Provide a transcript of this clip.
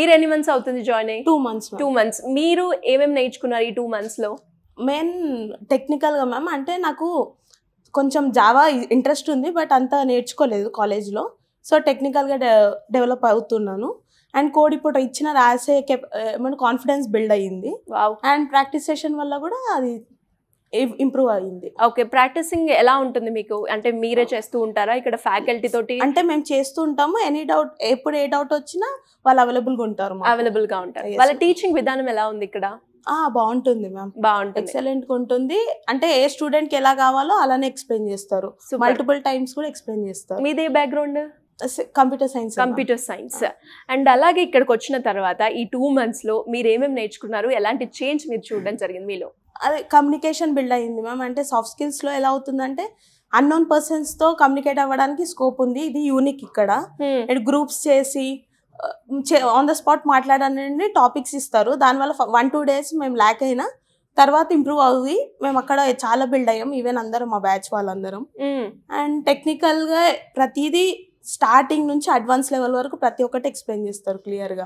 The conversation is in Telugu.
మీరు ఎన్ని మంత్స్ అవుతుంది జాయిన్ అయ్యి? 2 months 2 months. మీరు ఏమేమి నేర్చుకున్నారు ఈ 2 months లో? మెయిన్ టెక్నికల్గా మ్యామ్ అంటే నాకు కొంచెం జావా ఇంట్రెస్ట్ ఉంది, బట్ అంతా నేర్చుకోలేదు కాలేజ్లో. సో టెక్నికల్గా డెవలప్ అవుతున్నాను. అండ్ కోడ్ ఇప్పుడు ఇచ్చిన రాసే ఏమైనా కాన్ఫిడెన్స్ బిల్డ్ అయ్యింది. అండ్ ప్రాక్టీస్ సెషన్ వల్ల కూడా అది ఇంప్రూవ్ అయ్యింది. ఓకే, ప్రాక్టీసింగ్ ఎలా ఉంటుంది మీకు? అంటే మీరే చేస్తూ ఉంటారా ఇక్కడ ఫ్యాకల్టీ తోటి? అంటే మేము చేస్తూ ఉంటాము. ఎనీ డౌట్, ఎప్పుడు ఏ డౌట్ వచ్చినా వాళ్ళు అవైలబుల్గా ఉంటారు. అవైలబుల్గా ఉంటారు. వాళ్ళ టీచింగ్ విధానం ఎలా ఉంది ఇక్కడ? బాగుంటుంది మ్యామ్, బాగుంటుంది, ఎక్సలెంట్గా ఉంటుంది. అంటే ఏ స్టూడెంట్కి ఎలా కావాలో అలానే ఎక్స్ప్లెయిన్ చేస్తారు. మల్టిపుల్ టైమ్స్ కూడా ఎక్స్ప్లెయిన్ చేస్తారు. మీదే background? Computer science. Computer science. And అలాగే ఇక్కడికి వచ్చిన తర్వాత ఈ 2 months లో మీరు ఏమేమి నేర్చుకున్నారు? ఎలాంటి చేంజ్ మీరు చూడడం జరిగింది మీలో? అదే కమ్యూనికేషన్ బిల్డ్ అయ్యింది మ్యామ్. అంటే సాఫ్ట్ స్కిల్స్లో ఎలా అవుతుందంటే అన్నోన్ పర్సన్స్తో కమ్యూనికేట్ అవ్వడానికి స్కోప్ ఉంది. ఇది యూనిక్ ఇక్కడ. అండ్ గ్రూప్స్ చేసి ఆన్ ద స్పాట్ మాట్లాడాలని టాపిక్స్ ఇస్తారు. దానివల్ల 1-2 days మేము ల్యాక్ అయినా తర్వాత ఇంప్రూవ్ అయ్యి మేము అక్కడ చాలా బిల్డ్ అయ్యాం. ఈవెన్ అందరం మా బ్యాచ్ వాళ్ళందరం. అండ్ టెక్నికల్గా ప్రతిదీ స్టార్టింగ్ నుంచి అడ్వాన్స్ లెవెల్ వరకు ప్రతి ఒక్కటి ఎక్స్ప్లెయిన్ చేస్తారు క్లియర్గా.